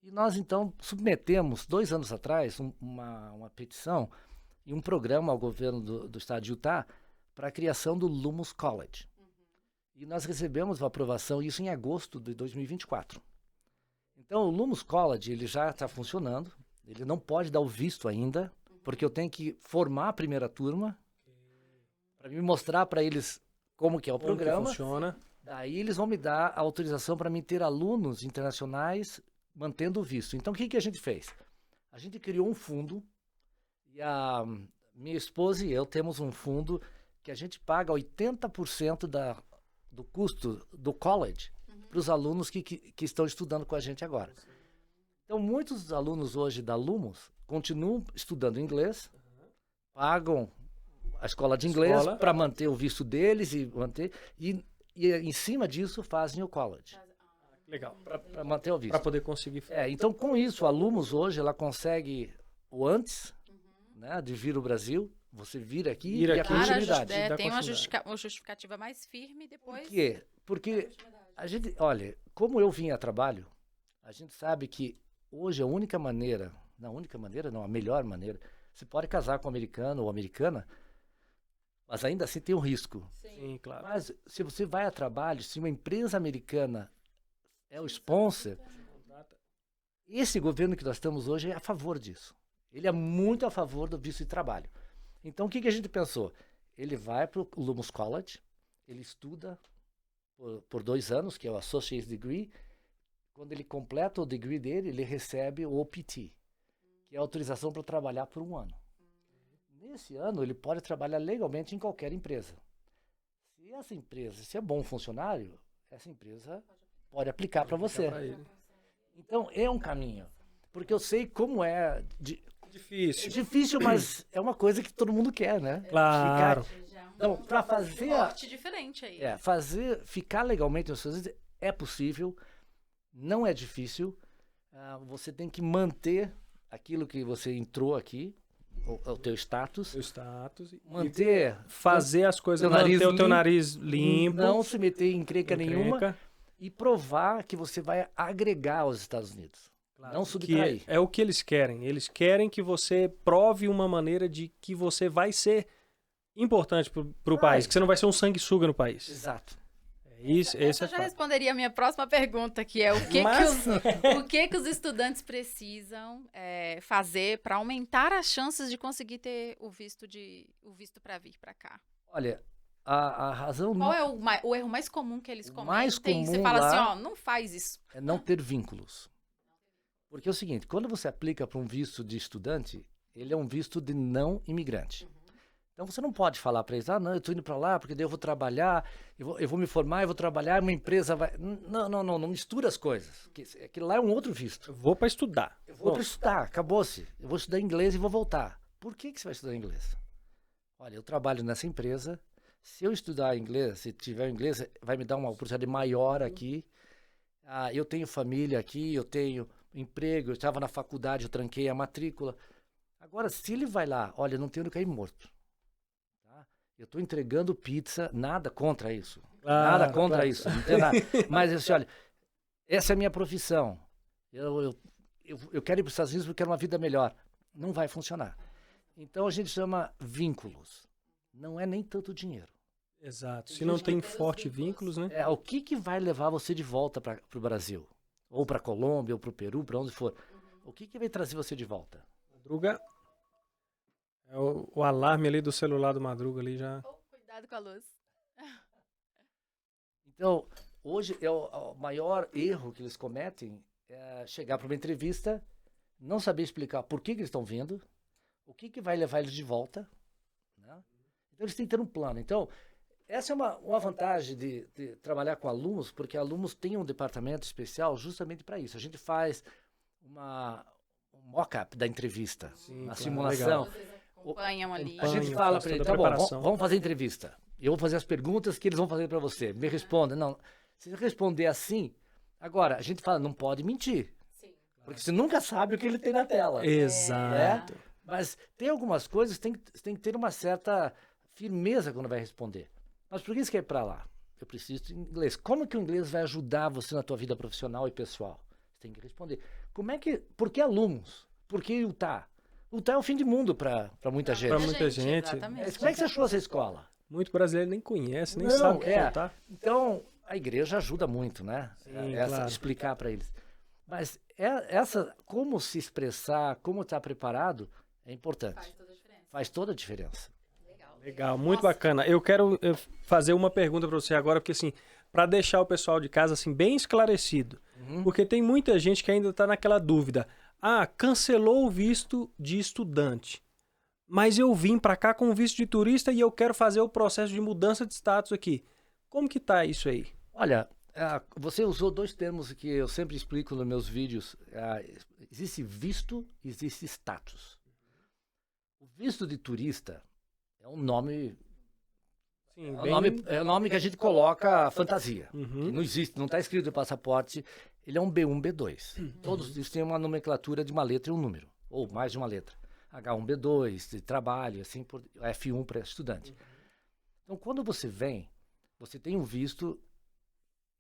E nós, então, submetemos, 2 anos atrás, uma petição e um programa ao governo do estado de Utah para a criação do Lumos College. E nós recebemos a aprovação, isso em agosto de 2024. Então, o Lumos College, ele já está funcionando, ele não pode dar o visto ainda, porque eu tenho que formar a primeira turma, para me mostrar para eles como que é o programa. Que funciona. Aí eles vão me dar a autorização para mim ter alunos internacionais mantendo o visto. Então, o que a gente fez? A gente criou um fundo, e a minha esposa e eu temos um fundo que a gente paga 80% do custo do college para os alunos que estão estudando com a gente agora. Então, muitos dos alunos hoje da Lumos continuam estudando inglês, pagam a escola de inglês para manter o visto deles e em cima disso fazem o college. Legal. Para manter o visto. Para poder conseguir. Então, com isso, a Lumos hoje ela consegue o antes, né, de vir ao Brasil. Você vir aqui e a continuidade. Tem uma justificativa mais firme depois. Por quê? Porque a gente, olha, como eu vim a trabalho, a gente sabe que hoje a melhor maneira, você pode casar com um americano ou americana, mas ainda assim tem um risco. Sim, claro. Mas se você vai a trabalho, se uma empresa americana é o sponsor, esse governo que nós estamos hoje é a favor disso. Ele é muito a favor do visto de trabalho. Então, o que a gente pensou? Ele vai para o Lumos College, ele estuda por 2 anos, que é o Associate's Degree. Quando ele completa o degree dele, ele recebe o OPT, que é a autorização para trabalhar por 1 ano. Nesse ano, ele pode trabalhar legalmente em qualquer empresa. Se é bom funcionário, essa empresa pode aplicar para você. Então, é um caminho. Porque eu sei como é difícil. É difícil, mas é uma coisa que todo mundo quer, né? Claro. Então, para fazer... diferente aí. Ficar legalmente nos Estados Unidos é possível, não é difícil. Você tem que manter aquilo que você entrou aqui, o teu status. Manter... Fazer as coisas, manter o teu nariz limpo. Não se meter em encrenca nenhuma. E provar que você vai agregar aos Estados Unidos. Claro, não subtrair. É o que eles querem. Eles querem que você prove uma maneira de que você vai ser importante para o país, que você não vai ser um sanguessuga no país. Exato. Essa já responderia a minha próxima pergunta, que é o que os estudantes precisam fazer para aumentar as chances de conseguir ter o visto para vir para cá. Olha, a razão... Qual é o erro mais comum que eles cometem? Você fala assim, não faz isso. É não ter vínculos. Porque é o seguinte, quando você aplica para um visto de estudante, ele é um visto de não imigrante. Então você não pode falar para eles, não, eu estou indo para lá porque daí eu vou trabalhar, eu vou me formar, eu vou trabalhar, uma empresa vai... Não mistura as coisas. Aquilo lá é um outro visto. Eu vou para estudar. Eu vou para estudar, acabou-se. Eu vou estudar inglês e vou voltar. Por que você vai estudar inglês? Olha, eu trabalho nessa empresa, se eu estudar inglês, se tiver inglês, vai me dar uma oportunidade maior aqui. Eu tenho família aqui, eu tenho emprego, eu estava na faculdade, eu tranquei a matrícula. Agora, se ele vai lá, olha, não tenho onde cair morto. Tá? Eu estou entregando pizza, nada contra isso. Nada contra isso. Não tem nada. Mas assim, olha, essa é a minha profissão. Eu quero ir para os Estados Unidos porque quero uma vida melhor. Não vai funcionar. Então a gente chama vínculos. Não é nem tanto dinheiro. Exato. Se não tem forte vínculos, né? O que vai levar você de volta para o Brasil? Ou para a Colômbia, ou para o Peru, para onde for. O que vai trazer você de volta? Madruga. É o alarme ali do celular do Madruga ali já. Cuidado com a luz. Então, hoje o maior erro que eles cometem é chegar para uma entrevista, não saber explicar por que eles estão vindo, o que vai levar eles de volta. Né? Então, eles têm que ter um plano. Então, essa é uma vantagem de trabalhar com alunos, porque alunos têm um departamento especial justamente para isso. A gente faz um mock-up da entrevista, uma simulação. Acompanham ali. A gente fala para ele, tá bom, vamos fazer entrevista. Eu vou fazer as perguntas que eles vão fazer para você. Me responda. Não, se você responder assim, agora, a gente fala, não pode mentir. Sim. Porque você nunca sabe o que ele tem na tela. Exato. Mas tem algumas coisas que tem que ter uma certa firmeza quando vai responder. Mas por que você quer ir para lá? Eu preciso de inglês. Como que o inglês vai ajudar você na tua vida profissional e pessoal? Você tem que responder. Por que alunos? Por que Utah? Utah é o fim de mundo para muita gente. Para muita gente. Exatamente. Como é que você achou essa escola? Muito brasileiro nem conhece, nem sabe o que é Utah. Então, a igreja ajuda muito, né? Sim, claro. Explicar para eles. Mas como se expressar, como estar preparado, é importante. Faz toda a diferença. Legal, muito bacana. Eu quero fazer uma pergunta para você agora, porque assim, para deixar o pessoal de casa assim bem esclarecido, porque tem muita gente que ainda está naquela dúvida. Cancelou o visto de estudante, mas eu vim para cá com o visto de turista e eu quero fazer o processo de mudança de status aqui. Como que tá isso aí? Olha, você usou 2 termos que eu sempre explico nos meus vídeos. Existe visto e existe status. O visto de turista é um nome... Sim, é um nome que a gente coloca fantasia. Que não existe, não está escrito no passaporte. Ele é um B1, B2. Todos eles têm uma nomenclatura de uma letra e um número, ou mais de uma letra. H1, B2, de trabalho, assim, F1 para estudante. Então, quando você vem, você tem um visto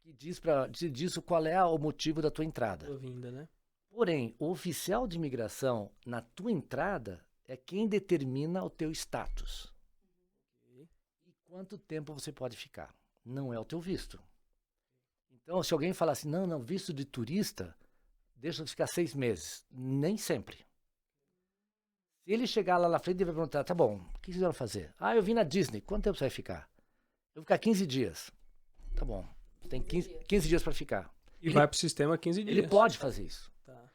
que diz qual é o motivo da tua entrada. Vinda, né? Porém, o oficial de imigração, na tua entrada, é quem determina o teu status. E quanto tempo você pode ficar. Não é o teu visto. Então, se alguém falar assim, não, visto de turista, deixa eu ficar 6 meses. Nem sempre. Se ele chegar lá na frente, ele vai perguntar, tá bom, o que vocês vão fazer? Eu vim na Disney, quanto tempo você vai ficar? Eu vou ficar 15 dias. Tá bom, tem 15 dias para ficar. E vai para o sistema 15 dias. Ele pode fazer isso. Tá.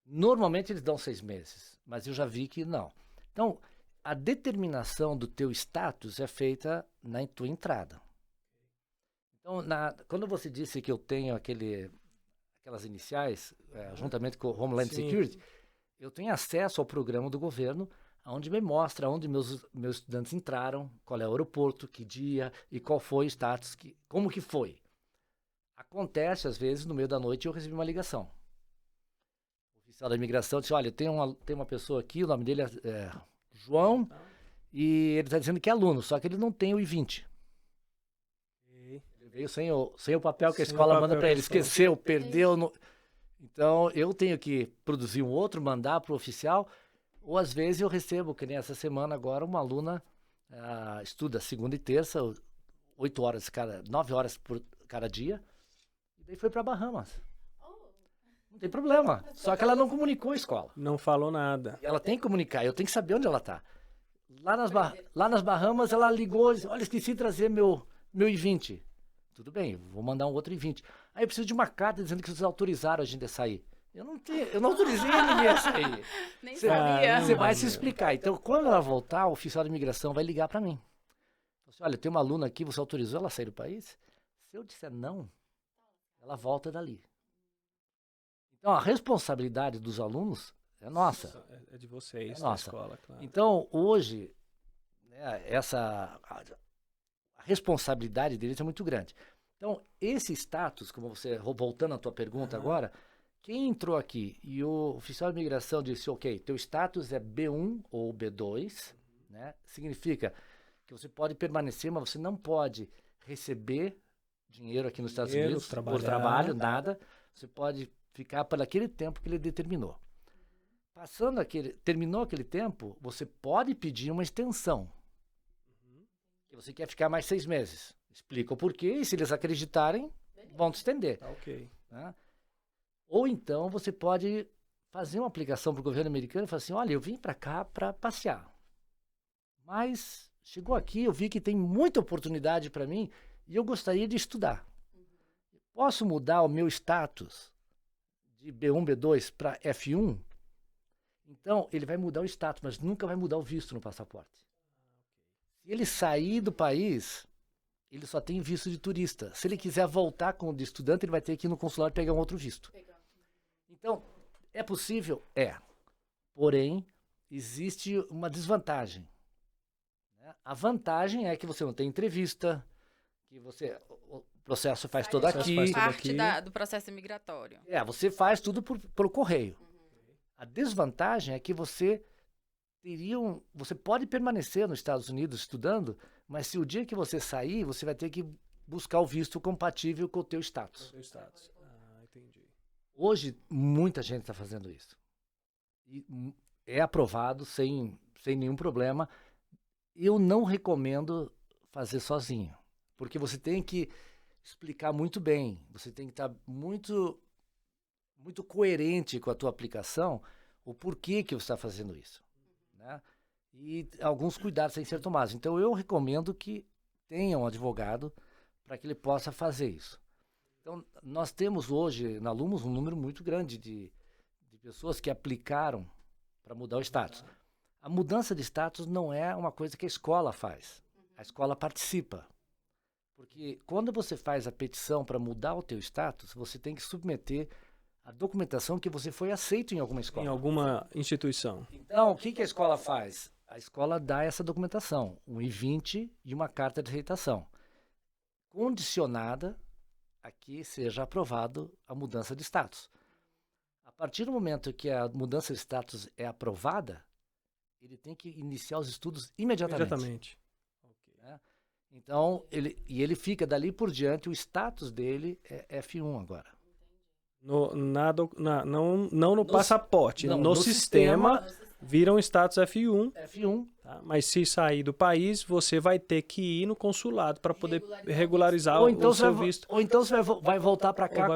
Normalmente eles dão 6 meses, mas eu já vi que não. Então, a determinação do teu status é feita na tua entrada. Então, quando você disse que eu tenho aquelas iniciais, juntamente com o Homeland Security, eu tenho acesso ao programa do governo, onde me mostra onde meus estudantes entraram, qual é o aeroporto, que dia e qual foi o status, como que foi. Acontece, às vezes, no meio da noite eu recebi uma ligação. O oficial da imigração disse, olha, tem uma pessoa aqui, o nome dele é João, e ele está dizendo que é aluno, só que ele não tem o I-20. Ele veio sem o papel que a escola manda para ele, esqueceu, perdeu. Então, eu tenho que produzir um outro, mandar para o oficial, ou às vezes eu recebo, que nem essa semana agora, uma aluna estuda segunda e terça, 9 horas por cada dia, e daí foi para Bahamas. Não tem problema, só que ela não comunicou a escola. Não falou nada. Ela tem que comunicar, eu tenho que saber onde ela está. Lá nas Bahamas, ela ligou e disse, olha, esqueci de trazer meu I-20. Tudo bem, vou mandar um outro I-20. Aí eu preciso de uma carta dizendo que vocês autorizaram a gente a sair. Eu não autorizei ninguém a sair. Nem sabia. Você vai se explicar. Então, quando ela voltar, o oficial de imigração vai ligar para mim. Olha, tem uma aluna aqui, você autorizou ela a sair do país? Se eu disser não, ela volta dali. Então, a responsabilidade dos alunos é nossa. É de vocês, da escola, claro. Então, hoje, né, a responsabilidade deles é muito grande. Então, esse status, como você, voltando à tua pergunta agora, quem entrou aqui e o oficial de imigração disse, ok, teu status é B1 ou B2, né, significa que você pode permanecer, mas você não pode receber dinheiro aqui nos Estados Unidos por trabalho, nada. Você pode ficar por aquele tempo que ele determinou. Terminou aquele tempo, você pode pedir uma extensão. Que você quer ficar mais 6 meses. Explica o porquê e se eles acreditarem, vão te estender. Tá ok. Né? Ou então você pode fazer uma aplicação para o governo americano e falar assim, olha, eu vim para cá para passear. Mas chegou aqui, eu vi que tem muita oportunidade para mim e eu gostaria de estudar. Posso mudar o meu status de B1, B2 para F1? Então, ele vai mudar o status, mas nunca vai mudar o visto no passaporte. Se ele sair do país, ele só tem visto de turista. Se ele quiser voltar como de estudante, ele vai ter que ir no consulado pegar um outro visto. Então, é possível? É. Porém, existe uma desvantagem. A vantagem é que você não tem entrevista, que o processo faz todo aqui. Parte do processo migratório. Você faz tudo pelo correio. A desvantagem é que você pode permanecer nos Estados Unidos estudando, mas se o dia que você sair, você vai ter que buscar o visto compatível com o teu status. Entendi. Hoje, muita gente está fazendo isso. E é aprovado sem nenhum problema. Eu não recomendo fazer sozinho, porque você tem que explicar muito bem, você tem que estar muito coerente com a tua aplicação, o porquê que você está fazendo isso, né? E alguns cuidados têm que ser tomados. Então, eu recomendo que tenha um advogado para que ele possa fazer isso. Então, nós temos hoje na Lumos um número muito grande de pessoas que aplicaram para mudar o status. A mudança de status não é uma coisa que a escola faz. A escola participa. Porque quando você faz a petição para mudar o teu status, você tem que submeter a documentação que você foi aceito em alguma escola. Em alguma instituição. Então, o que a escola faz? A escola dá essa documentação, um I-20 e uma carta de aceitação, condicionada a que seja aprovado a mudança de status. A partir do momento que a mudança de status é aprovada, ele tem que iniciar os estudos imediatamente. Né? Então, ele fica dali por diante, o status dele é F1 agora. Não no passaporte, no sistema vira um status F1. Tá? Mas se sair do país, você vai ter que ir no consulado para poder regularizar o seu visto. Ou então você vai voltar para cá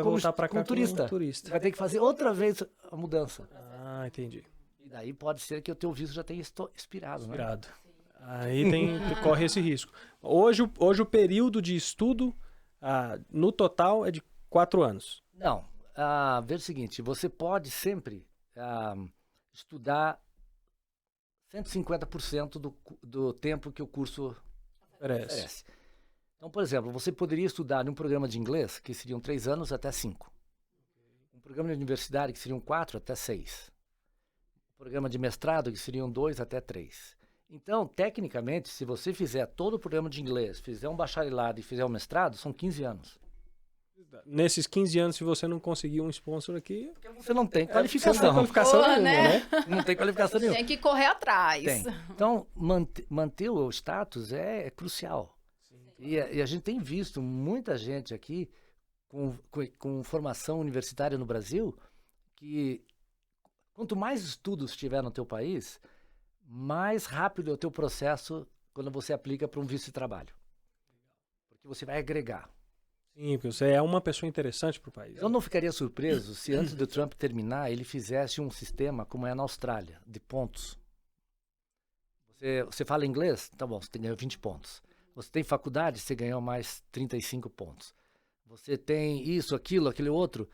como turista. Turista. Vai ter que fazer outra vez a mudança. Entendi. E daí pode ser que o teu visto já tenha expirado. Né? Aí corre esse risco. Hoje o período de estudo, no total, é de 4 anos. Não. Veja o seguinte, você pode sempre estudar 150% do tempo que o curso oferece. Então, por exemplo, você poderia estudar num programa de inglês, que seriam 3 anos até 5. Um programa de universidade, que seriam 4 até 6. Um programa de mestrado, que seriam 2 até 3. Então, tecnicamente, se você fizer todo o programa de inglês, fizer um bacharelado e fizer um mestrado, são 15 anos. Nesses 15 anos, se você não conseguir um sponsor aqui... Porque você não tem qualificação. Você não tem qualificação nenhuma, né? Não tem qualificação nenhuma. Tem que correr atrás. Tem. Então, manter o status é crucial. E a gente tem visto muita gente aqui com formação universitária no Brasil que quanto mais estudos tiver no teu país, mais rápido é o teu processo quando você aplica para um visto de trabalho. Porque você vai agregar. Sim, porque você é uma pessoa interessante para o país. Eu não ficaria surpreso se antes do Trump terminar, ele fizesse um sistema como é na Austrália, de pontos. Você fala inglês? Tá bom, você ganhou 20 pontos. Você tem faculdade? Você ganhou mais 35 pontos. Você tem isso, aquele outro.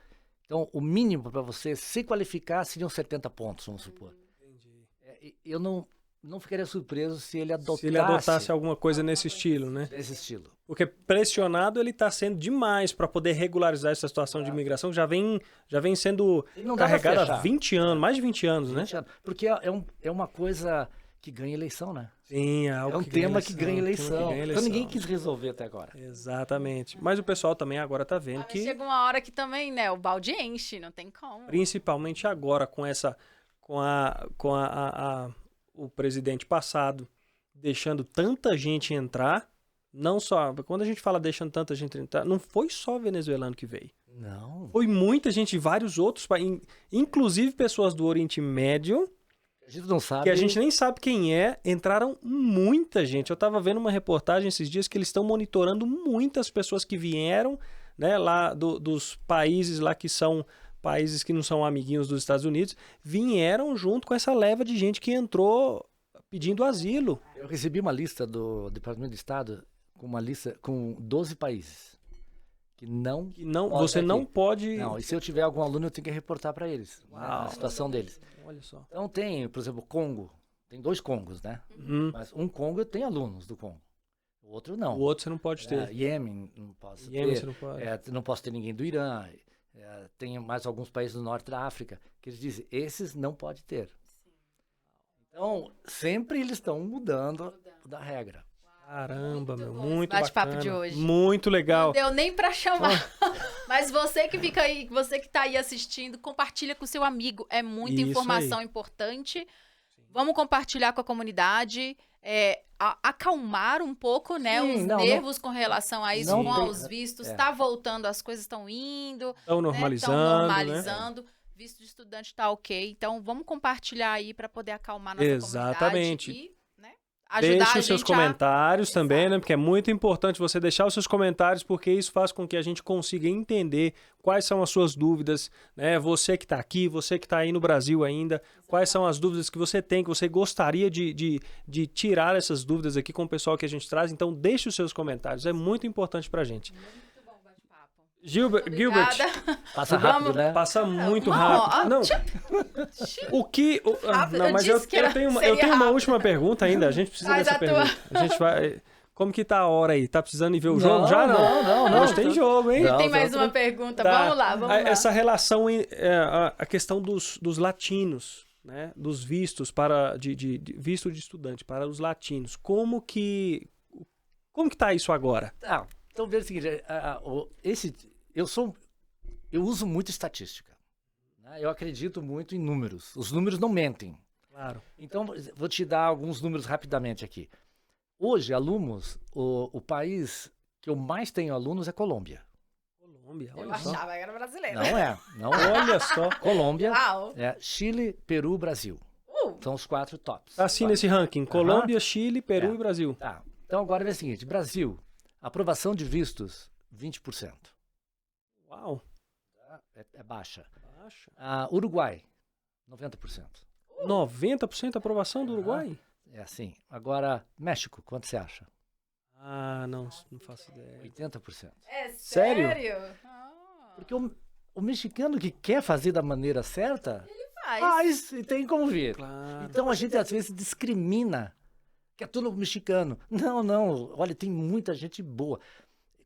Então, o mínimo para você se qualificar seriam 70 pontos, vamos supor. Entendi. Eu não ficaria surpreso se ele adotasse alguma coisa nesse estilo, né? Nesse estilo. Porque pressionado ele está sendo demais para poder regularizar essa situação de imigração que já vem sendo carregada há 20 anos, mais de 20 anos, né? Porque é uma coisa que ganha eleição, né? Sim, é um tema que ganha eleição. Então ninguém quis resolver até agora. Exatamente. Mas o pessoal também agora está vendo que... Chega uma hora que também, né, o balde enche, não tem como. Principalmente agora com o presidente passado deixando tanta gente entrar, não só... Quando a gente fala deixando tanta gente entrar, não foi só venezuelano que veio. Não. Foi muita gente de vários outros países, inclusive pessoas do Oriente Médio, a gente não sabe. Que a gente nem sabe quem é. Entraram muita gente. Eu estava vendo uma reportagem esses dias que eles estão monitorando muitas pessoas que vieram, né, lá dos países lá que são países que não são amiguinhos dos Estados Unidos, vieram junto com essa leva de gente que entrou pedindo asilo. Eu recebi uma lista do Departamento de Estado com uma lista com 12 países. Você não pode... Não, e se eu tiver algum aluno, eu tenho que reportar para eles, né, a situação deles. Olha só. Então tem, por exemplo, Congo. Tem 2 Congos, né? Mas um Congo tem alunos do Congo. O outro não. O outro você não pode ter. Iêmen, não posso ter. Iêmen você não pode. Não posso ter ninguém do Irã. Tem mais alguns países do norte da África que eles dizem, esses não pode ter. Então, sempre eles estão mudando da regra. Caramba, meu, muito bacana. Bate-papo de hoje. Muito legal. Não deu nem pra chamar. Mas você que fica aí, você que tá aí assistindo, compartilha com seu amigo. É muita informação importante. Sim. Vamos compartilhar com a comunidade. Acalmar um pouco, né, os nervos com relação a isso, aos vistos. Tá voltando, as coisas estão indo. Estão normalizando. Né? Visto de estudante tá ok. Então, vamos compartilhar aí para poder acalmar nossa Exatamente. comunidade e deixe os seus comentários também, né? Porque é muito importante você deixar os seus comentários, porque isso faz com que a gente consiga entender quais são as suas dúvidas, né? Você que está aqui, você que está aí no Brasil ainda, quais são as dúvidas que você tem, que você gostaria de tirar essas dúvidas aqui com o pessoal que a gente traz. Então, deixe os seus comentários, é muito importante para a gente. Gilbert, passa rápido, né? Passa muito rápido. Não, mas eu tenho uma última pergunta ainda. A gente precisa dessa pergunta. A gente vai. Como que tá a hora aí? Tá precisando ir ver o jogo? Já não. Hoje tem jogo, hein? Tem mais uma pergunta. Tá. Vamos lá. Essa relação, a questão dos latinos, né? Dos vistos de visto de estudante para os latinos. Como que tá isso agora? Então, veja o seguinte, eu uso muito estatística, né? Eu acredito muito em números. Os números não mentem. Claro. Então, vou te dar alguns números rapidamente aqui. Hoje, alunos, o país que eu mais tenho alunos é Colômbia. Colômbia, olha só. Eu achava que era brasileiro. Não é. Olha só. Colômbia, Chile, Peru, Brasil. São os 4 tops. Tá assim nesse ranking. Colômbia, Chile, Peru e Brasil. Tá. Então, agora é o seguinte. Brasil, aprovação de vistos, 20%. Uau. É baixa. Uruguai, 90%. 90% aprovação do Uruguai? É assim. Agora, México, quanto você acha? Não faço ideia. 80%. É sério? Porque o mexicano que quer fazer da maneira certa, ele faz e tem como ver. Claro. Então a gente às vezes discrimina, que é tudo mexicano. Não. Olha, tem muita gente boa.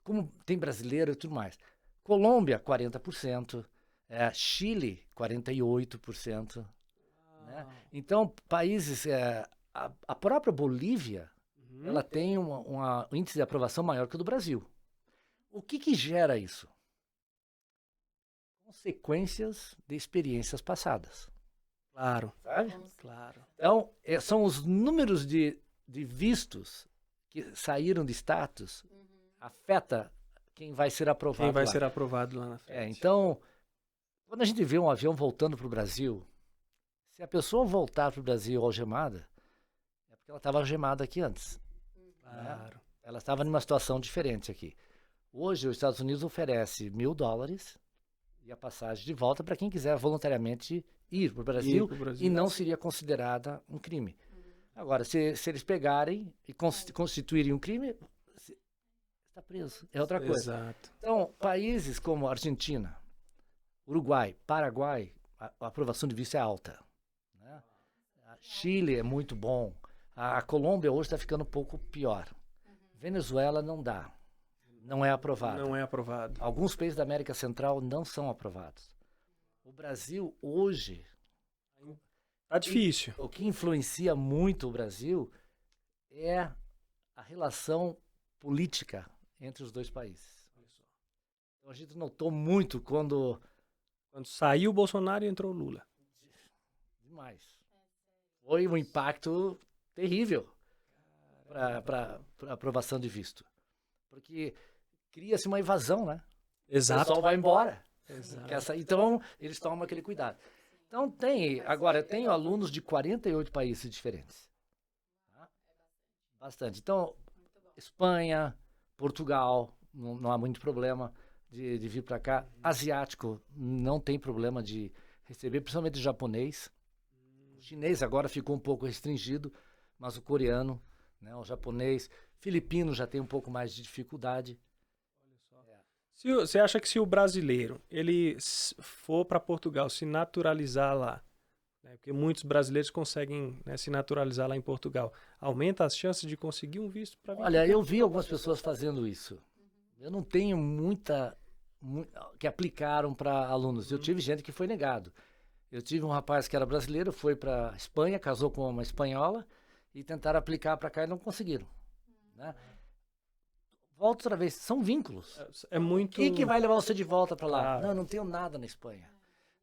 Como tem brasileiro e tudo mais. Colômbia, 40%. Chile, 48%. Né? Então, países... a própria Bolívia, ela tem um índice de aprovação maior que o do Brasil. O que gera isso? Consequências de experiências passadas. Claro. Sabe? Claro. Então, são os números de vistos que saíram de status, afeta quem vai ser aprovado Quem vai ser aprovado lá na frente. Então, quando a gente vê um avião voltando para o Brasil, se a pessoa voltar para o Brasil algemada, é porque ela estava algemada aqui antes. Claro. Né? Ela estava numa situação diferente aqui. Hoje, os Estados Unidos oferece $1.000 e a passagem de volta para quem quiser voluntariamente ir para o Brasil e não seria considerada um crime. Agora, se eles pegarem e constituírem um crime, está preso. É outra coisa. Exato. Então, países como a Argentina, Uruguai, Paraguai, a aprovação de visto é alta. Né? Chile é muito bom. A Colômbia hoje está ficando um pouco pior. Venezuela não dá. Não é aprovado. Não é aprovado. Alguns países da América Central não são aprovados. O Brasil hoje... Tá difícil. O que influencia muito o Brasil é a relação política entre os dois países. Então, a gente notou muito quando saiu o Bolsonaro e entrou o Lula. Demais. Foi um impacto terrível para aprovação de visto. Porque cria-se uma invasão, né? Exato. O pessoal vai embora. Exato. Então, eles tomam aquele cuidado. Então, agora, eu tenho alunos de 48 países diferentes. Tá? Bastante. Então, Espanha, Portugal, não há muito problema de vir para cá. Asiático, não tem problema de receber, principalmente japonês. O chinês agora ficou um pouco restringido, mas o coreano, né, o japonês, filipino já tem um pouco mais de dificuldade. Você acha que se o brasileiro ele for para Portugal se naturalizar lá, né, porque muitos brasileiros conseguem, né, se naturalizar lá em Portugal, aumenta as chances de conseguir um visto para vir? Olha, eu vi algumas pessoas fazendo isso. Eu não tenho muita que aplicaram para alunos. Eu tive gente que foi negado. Eu tive um rapaz que era brasileiro, foi para Espanha, casou com uma espanhola e tentaram aplicar para cá e não conseguiram. Né? Volta outra vez, são vínculos. É muito... Quem que vai levar você de volta para lá? Claro. Não tenho nada na Espanha.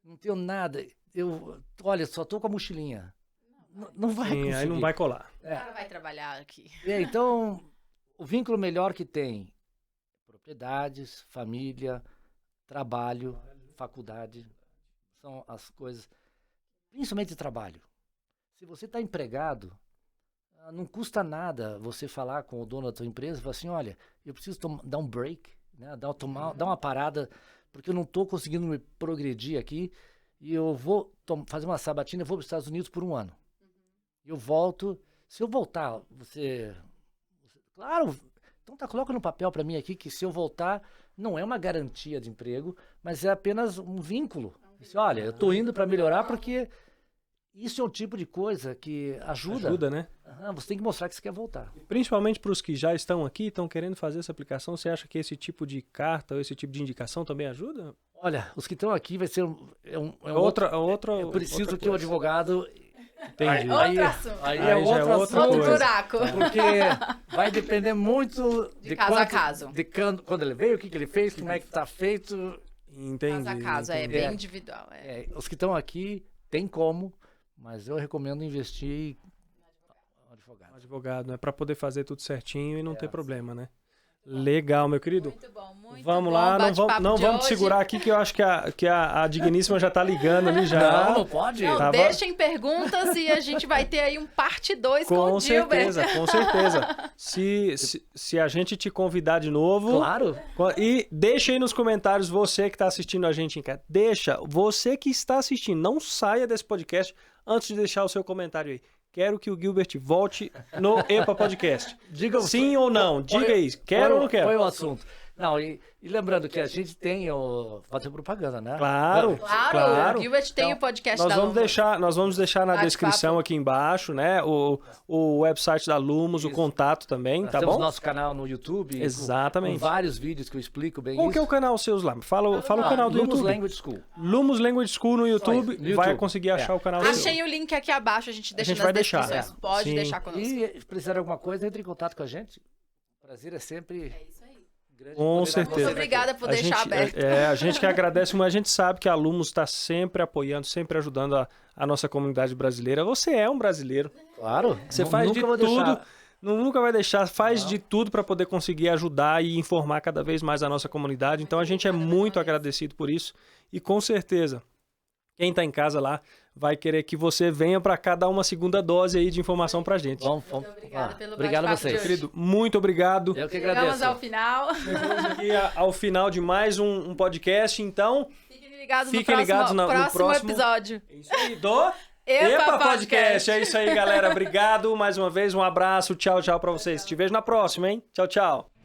Não tenho nada. Olha, só tô com a mochilinha. Não vai conseguir. Aí não vai colar. O cara vai trabalhar aqui. Então, o vínculo melhor que tem, propriedades, família, trabalho, faculdade, são as coisas, principalmente trabalho. Se você está empregado, não custa nada você falar com o dono da tua empresa e falar assim, olha, eu preciso dar um break, né? dar uma parada, porque eu não estou conseguindo me progredir aqui e eu vou fazer uma sabatina e vou para os Estados Unidos por um ano. Eu volto, se eu voltar, claro, então coloca no papel para mim aqui que se eu voltar, não é uma garantia de emprego, mas é apenas um vínculo. Olha, eu estou indo para melhorar porque... Isso é um tipo de coisa que ajuda. Ajuda, né? Você tem que mostrar que você quer voltar. Principalmente para os que já estão aqui, estão querendo fazer essa aplicação, você acha que esse tipo de carta ou esse tipo de indicação também ajuda? Olha, os que estão aqui vai ser outra eu preciso que o advogado... Entendi. Aí é outro buraco. Porque vai depender muito de caso a caso. De quando ele veio, o que ele fez, como é que está feito. Entendi. Caso a caso, é bem individual. Os que estão aqui, tem como... Mas eu recomendo investir em advogado, né? Para poder fazer tudo certinho e não ter problema, né? Legal, meu querido. Muito bom, muito vamos bom. lá, não vamos te segurar aqui que eu acho que a digníssima já tá ligando ali já. Não pode. Não, deixem perguntas e a gente vai ter aí um parte 2 com o Gilbert. Com certeza. Se a gente te convidar de novo... Claro. E deixa aí nos comentários você que está assistindo a gente em casa. Deixa, você que está assistindo, não saia desse podcast antes de deixar o seu comentário aí. Quero que o Gilbert volte no EPA Podcast. Diga sim ou não, diga aí, quero ou não quero? Foi o assunto. Não, e lembrando que a gente tem fazer propaganda, né? Claro. O Gilbert tem o podcast da Lumos. Nós vamos deixar na descrição aqui embaixo, né? O website da Lumos, o contato também, tá bom? Temos nosso canal no YouTube. Exatamente. Com vários vídeos que eu explico bem Qual que é o canal seus lá? Fala o canal do YouTube. Lumos Language School. Lumos Language School no YouTube. Vai conseguir achar o canal seu. Achei o link aqui abaixo, a gente deixa nas descrições. Pode deixar conosco. E se precisar de alguma coisa, entre em contato com a gente. O prazer é sempre... É isso aí. Com certeza. Muito obrigada por deixar aberto. A gente que agradece, mas a gente sabe que a Lumos está sempre apoiando, sempre ajudando a nossa comunidade brasileira. Você é um brasileiro. Claro. Você faz de tudo. Nunca vai deixar, faz de tudo para poder conseguir ajudar e informar cada vez mais a nossa comunidade. Então a gente é muito agradecido por isso. E com certeza, quem está em casa lá vai querer que você venha para cá dar uma segunda dose aí de informação para a gente. Muito obrigada pelo obrigado a vocês. Querido, muito obrigado. Eu que agradeço. Chegamos ao final. Chegamos aqui ao final de mais um podcast, então... Fiquem ligados no próximo episódio. É isso aí, do EPA Podcast. É isso aí, galera. Obrigado mais uma vez. Um abraço. Tchau, tchau para vocês. Te vejo na próxima, hein? Tchau, tchau.